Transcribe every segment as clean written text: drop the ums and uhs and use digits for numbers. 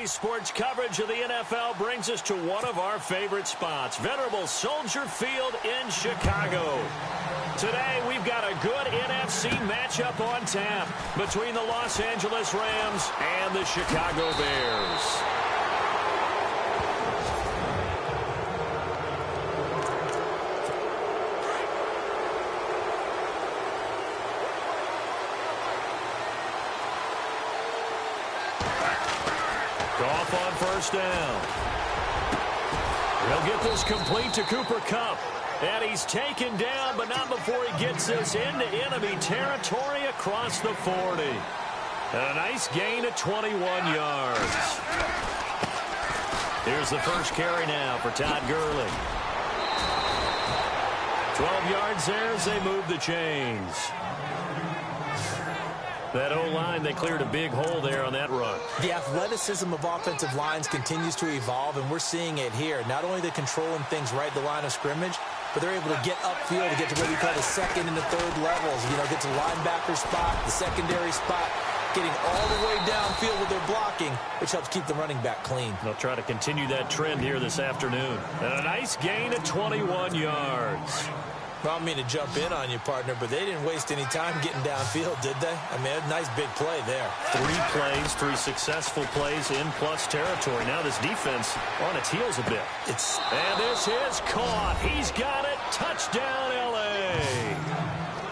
Today's sports coverage of the NFL brings us to one of our favorite spots, venerable Soldier Field in Chicago. Today, we've got a good NFC matchup on tap between the Los Angeles Rams and the Chicago Bears. Off on first down. He'll get this complete to Cooper Kupp. And he's taken down, but not before he gets this into enemy territory across the 40. And a nice gain of 21 yards. Here's the first carry now for Todd Gurley. 12 yards there as they move the chains. That O-line, they cleared a big hole there on that run. The athleticism of offensive lines continues to evolve, and we're seeing it here. Not only they're controlling things right at the line of scrimmage, but they're able to get upfield to get to what we call the second and the third levels. You know, get to linebacker spot, the secondary spot, getting all the way downfield with their blocking, which helps keep the running back clean. They'll try to continue that trend here this afternoon. And a nice gain of 21 yards. Well, I don't mean to jump in on you, partner, but they didn't waste any time getting downfield, did they? I mean, a nice big play there. 3 plays, 3 successful plays in plus territory. Now this defense on its heels a bit. And this is caught. He's got it. Touchdown, L.A.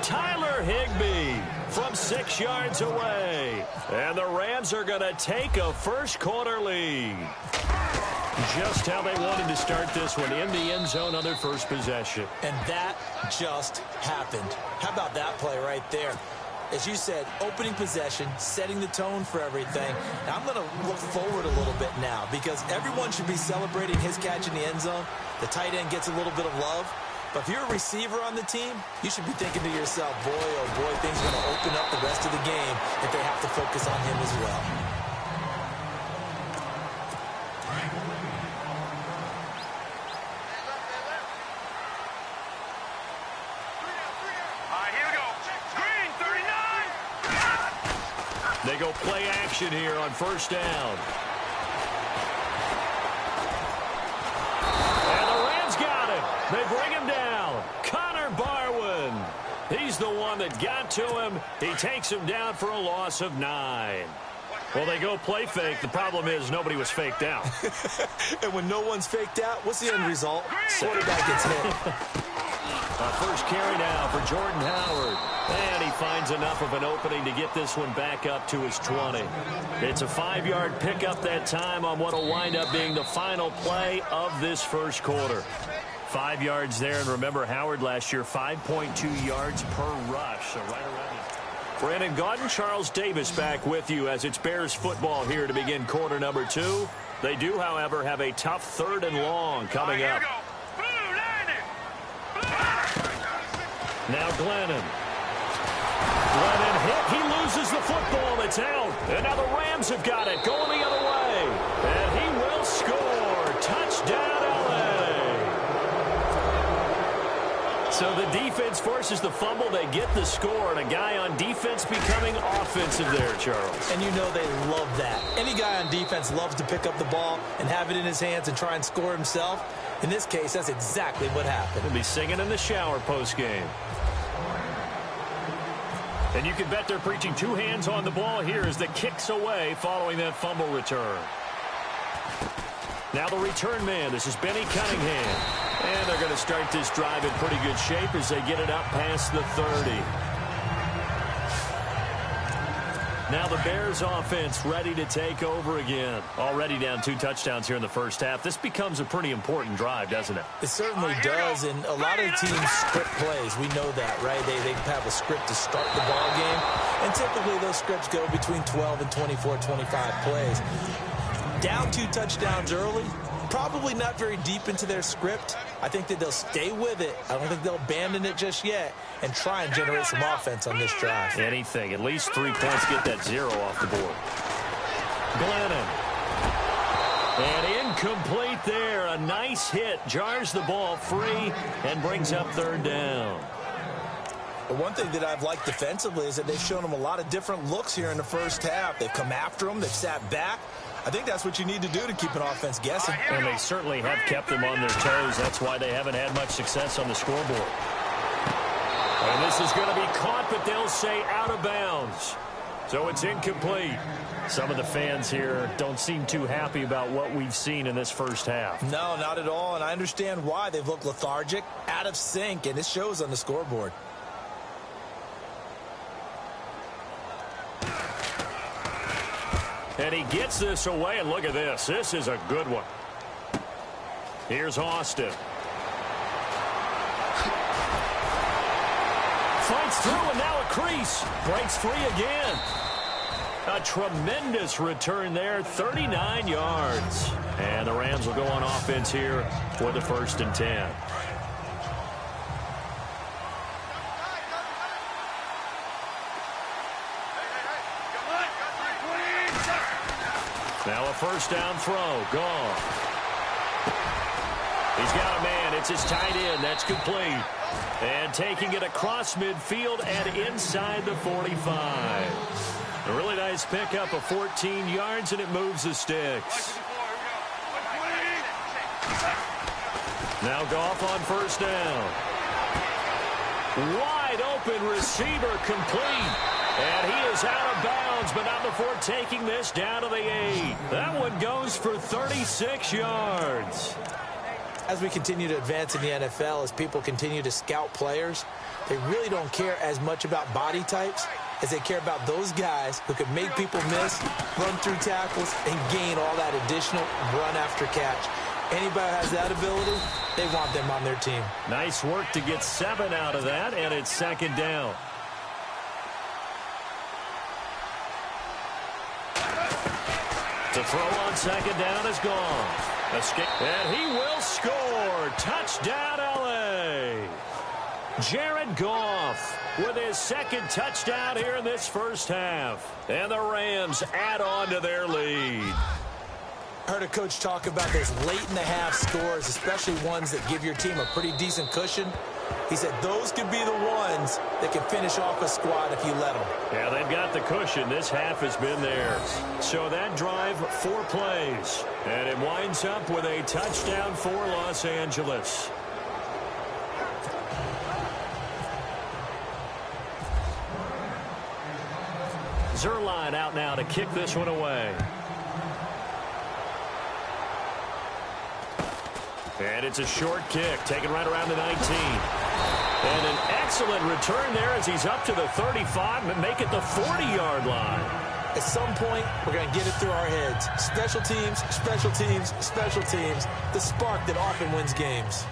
Tyler Higbee from 6 yards away. And the Rams are going to take a first quarter lead. Just how they wanted to start this one, in the end zone on their first possession. And that just happened. How about that play right there? As you said, opening possession, setting the tone for everything. Now, I'm going to look forward a little bit now because everyone should be celebrating his catch in the end zone. The tight end gets a little bit of love. But if you're a receiver on the team, you should be thinking to yourself, boy, oh boy, things are going to open up the rest of the game if they have to focus on him as well. They go play action here on first down. And the Rams got him. They bring him down. Connor Barwin. He's the one that got to him. He takes him down for a loss of 9. Well, they go play fake. The problem is nobody was faked out. And when no one's faked out, what's the end result? Quarterback gets hit. First carry now for Jordan Howard. And he finds enough of an opening to get this one back up to his 20. It's a 5-yard pickup that time on what will wind up being the final play of this first quarter. 5 yards there, and remember Howard last year, 5.2 yards per rush. So right around it. Brandon Gaudin, Charles Davis back with you as it's Bears football here to begin quarter number 2. They do, however, have a tough 3rd and long coming up. Now Glennon. Glennon hit. He loses the football. It's out. And now the Rams have got it. Going the other way. And he will score. Touchdown, L.A. So the defense forces the fumble. They get the score. And a guy on defense becoming offensive there, Charles. And you know they love that. Any guy on defense loves to pick up the ball and have it in his hands and try and score himself. In this case, that's exactly what happened. He'll be singing in the shower post-game. And you can bet they're preaching 2 hands on the ball here as the kick's away following that fumble return. Now the return man. This is Benny Cunningham. And they're going to start this drive in pretty good shape as they get it up past the 30. Now the Bears offense ready to take over again. Already down 2 touchdowns here in the first half. This becomes a pretty important drive, doesn't it? It certainly does, and a lot of teams script plays. We know that, right? They have a script to start the ball game, and typically those scripts go between 12 and 24, 25 plays. Down 2 touchdowns early, probably not very deep into their script. I think that they'll stay with it. I don't think they'll abandon it just yet and try and generate some offense on this drive. Anything. At least 3 points, get that 0 off the board. Glennon. And incomplete there. A nice hit. Jars the ball free and brings up 3rd down. But one thing that I've liked defensively is that they've shown them a lot of different looks here in the first half. They've come after them. They've sat back. I think that's what you need to do to keep an offense guessing. And they certainly have kept them on their toes. That's why they haven't had much success on the scoreboard. And this is going to be caught, but they'll say out of bounds. So it's incomplete. Some of the fans here don't seem too happy about what we've seen in this first half. No, not at all, and I understand why. They've looked lethargic, out of sync, and it shows on the scoreboard. And he gets this away, and look at this. This is a good one. Here's Austin. Fights through, and now a crease. Breaks free again. A tremendous return there, 39 yards. And the Rams will go on offense here for the 1st and 10. Now a first down throw. Gone. He's got a man. It's his tight end. That's complete. And taking it across midfield and inside the 45. A really nice pickup of 14 yards, and it moves the sticks. Now Goff on first down. Wide open receiver complete. And he is out of bounds, but not before taking this down to the 8. That one goes for 36 yards. As we continue to advance in the NFL, as people continue to scout players, they really don't care as much about body types as they care about those guys who can make people miss, run through tackles, and gain all that additional run after catch. Anybody who has that ability, they want them on their team. Nice work to get 7 out of that, and it's 2nd down. To throw on 2nd down is gone. Escape. And he will score. Touchdown, L.A. Jared Goff with his 2nd touchdown here in this first half. And the Rams add on to their lead. I heard a coach talk about those late-in-the-half scores, especially ones that give your team a pretty decent cushion. He said those could be the ones that can finish off a squad if you let them. Yeah, they've got the cushion. This half has been theirs. So that drive, 4 plays. And it winds up with a touchdown for Los Angeles. Zerline out now to kick this one away. And it's a short kick, taken right around the 19. And an excellent return there as he's up to the 35 and make it the 40-yard line. At some point, we're going to get it through our heads. Special teams, special teams, special teams. The spark that often wins games.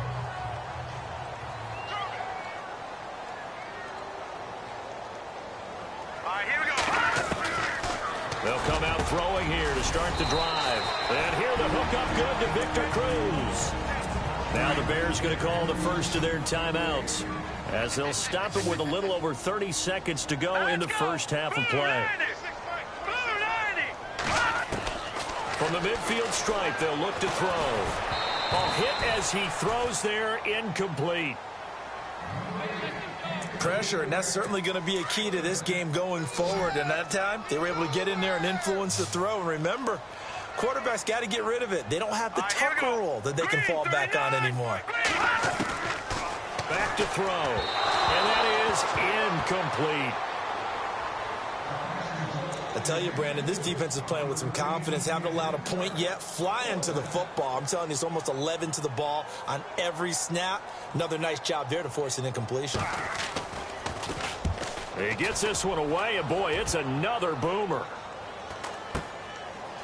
All right, here we go. They'll come out throwing here to start the drive. And here the hook up good to Victor Cruz. Now the Bears going to call the first of their timeouts as they'll stop it with a little over 30 seconds to go in the first half of play. From the midfield stripe, they'll look to throw. A hit as he throws there, incomplete. Pressure, and that's certainly going to be a key to this game going forward. And that time, they were able to get in there and influence the throw. And remember, quarterbacks got to get rid of it. They don't have the tucker roll that they can fall back on anymore. Back to throw. And that is incomplete. I tell you, Brandon, this defense is playing with some confidence. Haven't allowed a point yet. Flying to the football. I'm telling you, it's almost 11 to the ball on every snap. Another nice job there to force an incompletion. He gets this one away, and boy, it's another boomer.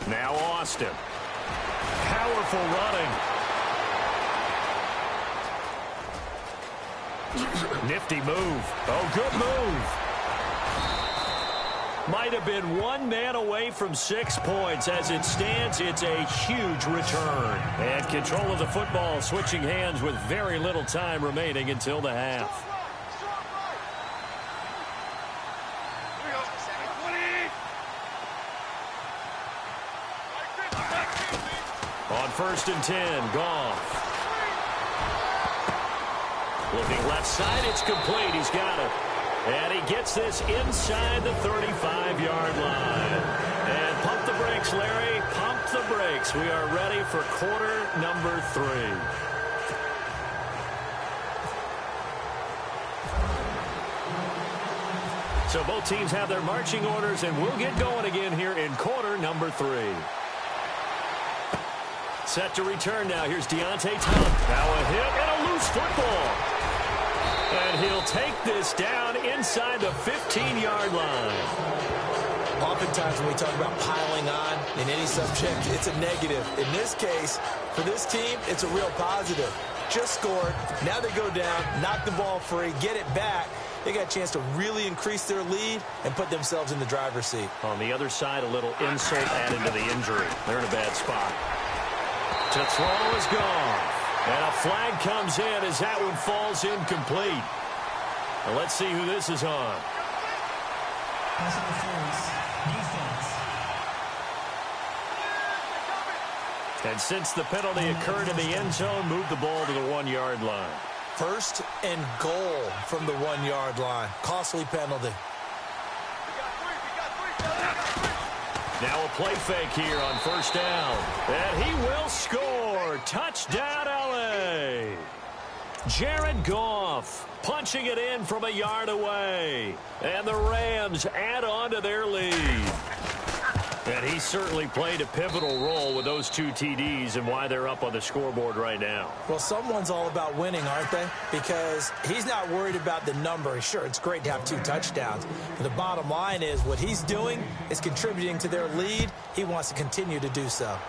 Now Austin. Powerful running. Nifty move. Oh, good move. Might have been one man away from 6 points. As it stands, it's a huge return. And control of the football switching hands with very little time remaining until the half. On 1st and 10, Goff. Looking left side, it's complete. He's got it. And he gets this inside the 35-yard line. And pump the brakes, Larry. Pump We are ready for quarter number 3. So both teams have their marching orders, and we'll get going again here in quarter number 3. Set to return now. Here's Deontay Thompson. Now a hit and a loose football. And he'll take this down inside the 15-yard line. Oftentimes when we talk about piling on in any subject, it's a negative. In this case, for this team, it's a real positive. Just scored. Now they go down, knock the ball free, get it back. They got a chance to really increase their lead and put themselves in the driver's seat. On the other side, a little insult added to the injury. They're in a bad spot. To throw is gone. And a flag comes in as that one falls incomplete. Now let's see who this is on. And since the penalty occurred in the end zone, move the ball to the 1-yard line. First and goal from the 1-yard line. Costly penalty. Now a play fake here on first down. And he will score. Touchdown, L.A. Jared Goff punching it in from a yard away. And the Rams add on to their lead. And he certainly played a pivotal role with those 2 TDs and why they're up on the scoreboard right now. Well, someone's all about winning, aren't they? Because he's not worried about the number. Sure, it's great to have 2 touchdowns. But the bottom line is what he's doing is contributing to their lead. He wants to continue to do so.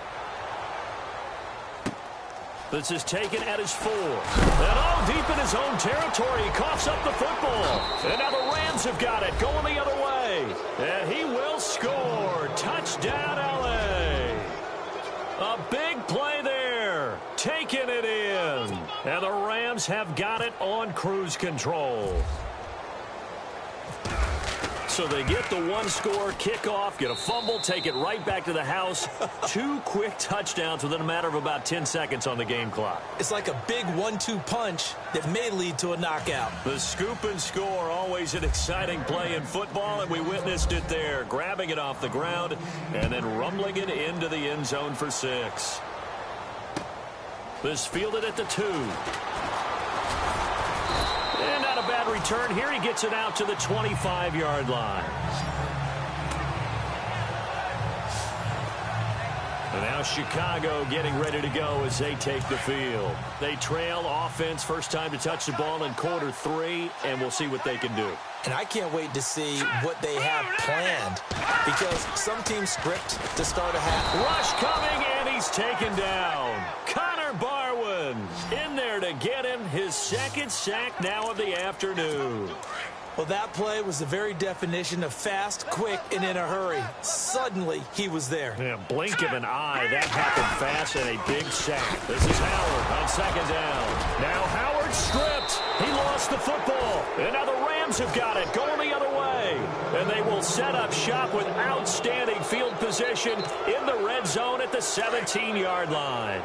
This is taken at his 4. And all deep in his own territory, he coughs up the football. And now the Rams have got it, going the other way. And he will score. Touchdown, L.A. A big play there. Taking it in. And the Rams have got it on cruise control. So they get the 1-score kickoff, get a fumble, take it right back to the house. 2 quick touchdowns within a matter of about 10 seconds on the game clock. It's like a big 1-2 punch that may lead to a knockout. The scoop and score, always an exciting play in football, and we witnessed it there. Grabbing it off the ground and then rumbling it into the end zone for 6. This fielded at the 2. And not a bad return here. He gets it out to the 25-yard line. And now Chicago getting ready to go as they take the field. They trail offense, first time to touch the ball in quarter 3, and we'll see what they can do. And I can't wait to see what they have planned, because some teams script to start a half. Rush coming, and he's taken down. Connor Barwin in there to get him his 2nd sack now of the afternoon. Well, that play was the very definition of fast, quick, and in a hurry. Suddenly, he was there. Yeah, blink of an eye. That happened fast and a big sack. This is Howard on 2nd down. Now Howard stripped. He lost the football. And now the Rams have got it, going the other way. And they will set up shop with outstanding field position in the red zone at the 17-yard line.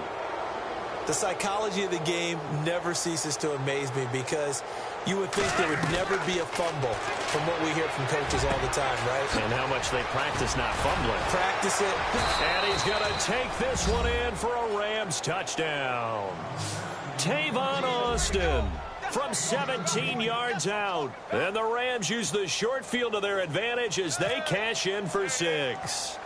The psychology of the game never ceases to amaze me, because you would think there would never be a fumble from what we hear from coaches all the time, right? And how much they practice not fumbling. Practice it. And he's going to take this one in for a Rams touchdown. Tavon Austin from 17 yards out. And the Rams use the short field to their advantage as they cash in for 6.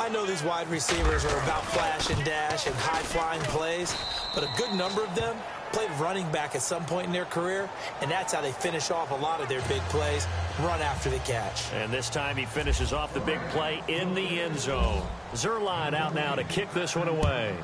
I know these wide receivers are about flash and dash and high-flying plays, but a good number of them played running back at some point in their career, and that's how they finish off a lot of their big plays, run after the catch. And this time he finishes off the big play in the end zone. Zuerlein out now to kick this one away.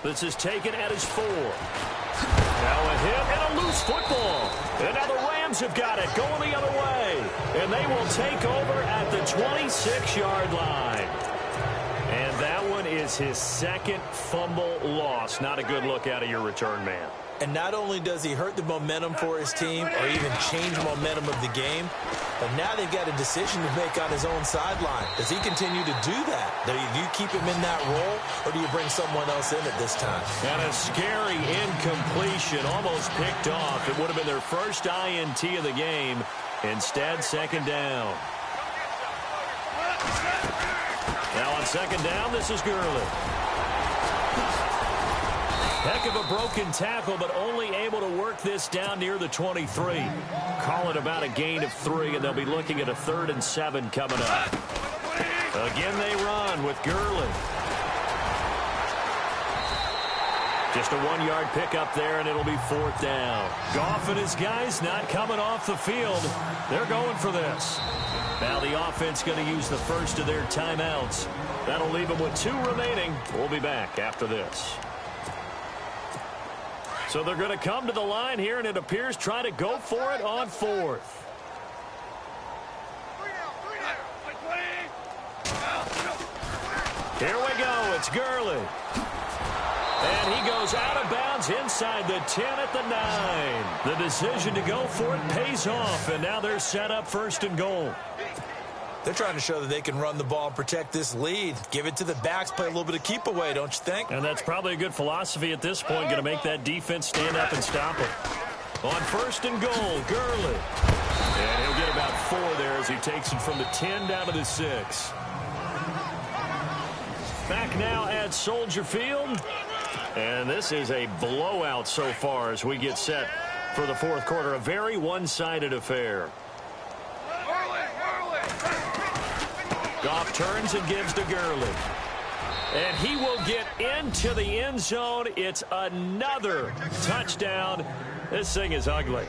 This is taken at his 4. Now a hit and a loose football. And now the Rams have got it, going the other way. And they will take over at the 26-yard line. And that one is his 2nd fumble loss. Not a good look out of your return man. And not only does he hurt the momentum for his team or even change the momentum of the game, but now they've got a decision to make on his own sideline. Does he continue to do that? Do you keep him in that role, or do you bring someone else in at this time? And a scary incompletion, almost picked off. It would have been their first INT of the game. Instead, 2nd down. Now on second down, this is Gurley. Heck of a broken tackle, but only able to work this down near the 23. Call it about a gain of 3, and they'll be looking at a 3rd and 7 coming up. Again, they run with Gurley. Just a 1-yard pickup there, and it'll be 4th down. Goff and his guys not coming off the field. They're going for this. Now the offense going to use the first of their timeouts. That'll leave them with 2 remaining. We'll be back after this. So they're going to come to the line here, and it appears try to go for it on 4th. Here we go. It's Gurley. And he goes out of bounds inside the 10 at the 9. The decision to go for it pays off, and now they're set up 1st and goal. They're trying to show that they can run the ball and protect this lead. Give it to the backs, play a little bit of keep away, don't you think? And that's probably a good philosophy at this point, going to make that defense stand up and stop it. On 1st and goal, Gurley. And he'll get about 4 there as he takes it from the 10 down to the 6. Back now at Soldier Field. And this is a blowout so far as we get set for the 4th quarter. A very one-sided affair. Goff turns and gives to Gurley. And he will get into the end zone. It's another touchdown. This thing is ugly.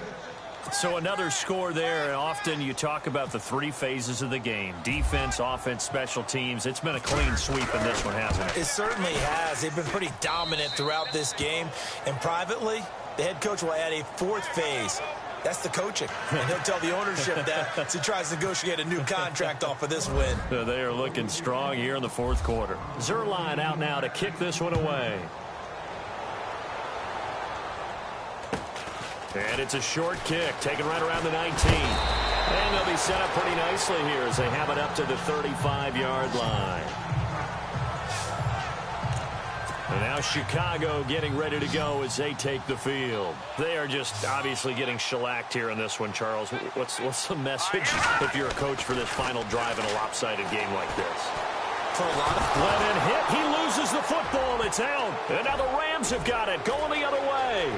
So another score there. And often you talk about the 3 phases of the game. Defense, offense, special teams. It's been a clean sweep in this one, hasn't it? It certainly has. They've been pretty dominant throughout this game. And privately, the head coach will add a 4th phase. That's the coaching. And he'll tell the ownership that as he tries to negotiate a new contract off of this win. They are looking strong here in the 4th quarter. Zuerlein out now to kick this one away. And it's a short kick, taken right around the 19. And they'll be set up pretty nicely here as they have it up to the 35-yard line. And now Chicago getting ready to go as they take the field. They are just obviously getting shellacked here in this one, Charles. What's the message if you're a coach for this final drive in a lopsided game like this? For a lot of Glennon hit. He loses the football. It's out. And now the Rams have got it. Going the other way.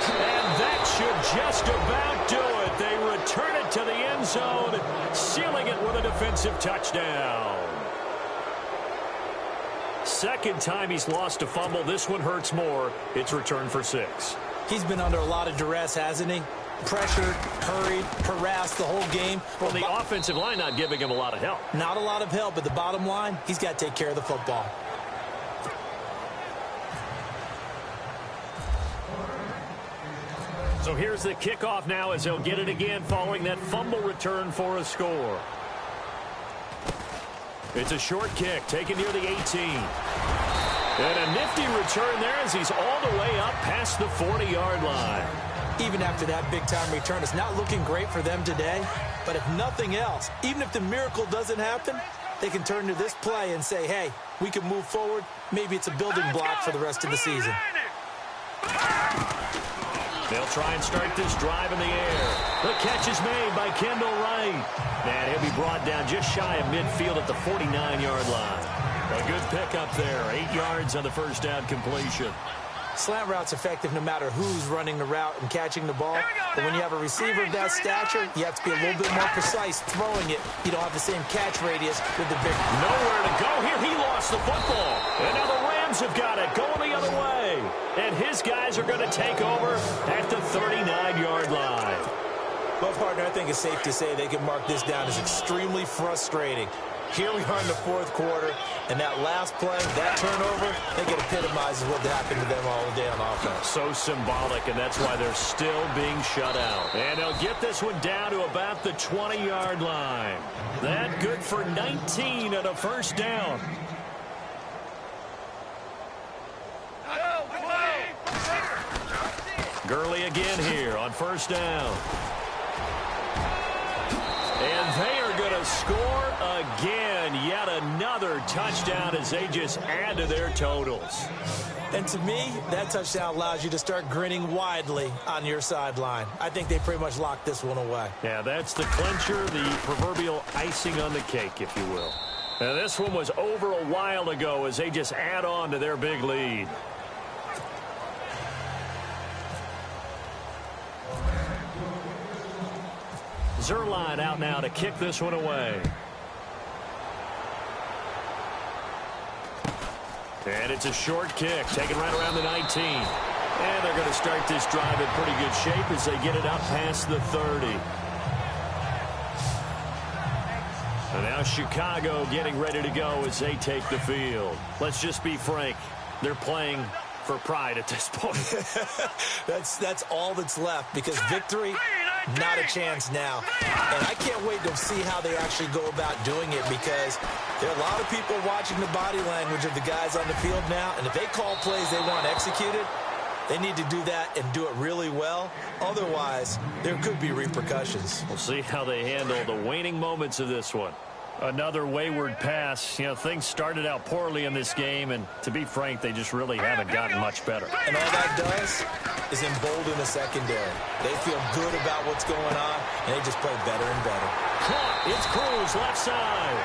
And that should just about do it. They return it to the end zone, sealing it with a defensive touchdown. Second time he's lost a fumble. This one hurts more. It's returned for 6. He's been under a lot of duress, hasn't he? Pressured, hurried, harassed the whole game. Well, the offensive line not giving him a lot of help. Not a lot of help, but the bottom line, he's got to take care of the football. So here's the kickoff now as they'll get it again following that fumble return for a score. It's a short kick taken near the 18. And a nifty return there as he's all the way up past the 40-yard line. Even after that big-time return, it's not looking great for them today. But if nothing else, even if the miracle doesn't happen, they can turn to this play and say, hey, we can move forward. Maybe it's a building block for the rest of the season. They'll try and start this drive in the air. The catch is made by Kendall Wright. And he'll be brought down just shy of midfield at the 49-yard line. A good pickup there. 8 yards on the first down completion. Slant route's effective no matter who's running the route and catching the ball. But when you have a receiver of that stature, you have to be a little bit more precise throwing it. You don't have the same catch radius with the big. Nowhere to go here. He lost the football. And now the Rams have got it going the other way. And his guys are going to take over at the 39-yard line. Well, partner, I think it's safe to say they can mark this down as extremely frustrating. Here we are in the 4th quarter, and that last play, that turnover, I think it epitomizes what happened to them all day on offense. So symbolic, and that's why they're still being shut out. And they'll get this one down to about the 20-yard line. That good for 19 at a first down. Gurley again here on first down. And they are going to score again. Yet another touchdown as they just add to their totals. And to me, that touchdown allows you to start grinning widely on your sideline. I think they pretty much locked this one away. Yeah, that's the clincher, the proverbial icing on the cake, if you will. Now, this one was over a while ago as they just add on to their big lead. Zerline out now to kick this one away. And it's a short kick, taken right around the 19. And they're going to start this drive in pretty good shape as they get it up past the 30. And now Chicago getting ready to go as they take the field. Let's just be frank. They're playing for pride at this point. That's all that's left, because victory, not a chance now. And I can't wait to see how they actually go about doing it, because there are a lot of people watching the body language of the guys on the field now, and if they call plays they want executed, they need to do that and do it really well. Otherwise, there could be repercussions. We'll see how they handle the waning moments of this one. Another wayward pass. You know, things started out poorly in this game, and to be frank, they just really haven't gotten much better. And all that does is embolden the secondary. They feel good about what's going on, and they just play better and better. Caught. It's Cruz, left side.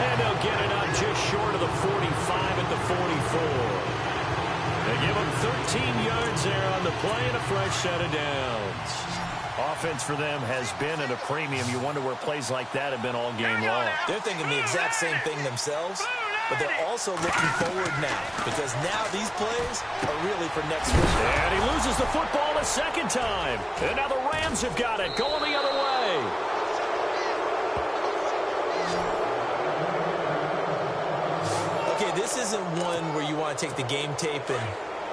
And they'll get it up just short of the 45 at the 44. They give them 13 yards there on the play and a fresh set of downs. Offense for them has been at a premium. You wonder where plays like that have been all game long. They're thinking the exact same thing themselves, but they're also looking forward now, because now these plays are really for next week. And he loses the football a second time. And now the Rams have got it, going the other way. Okay, this isn't one where you want to take the game tape and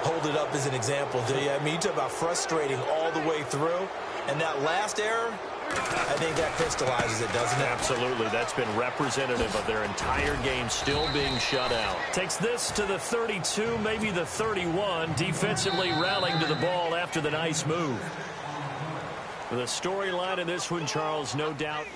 hold it up as an example, do you? I mean, you talk about frustrating all the way through. And that last error, I think that crystallizes it, doesn't it? Absolutely. That's been representative of their entire game still being shut out. Takes this to the 32, maybe the 31. Defensively rallying to the ball after the nice move. The storyline of this one, Charles, no doubt.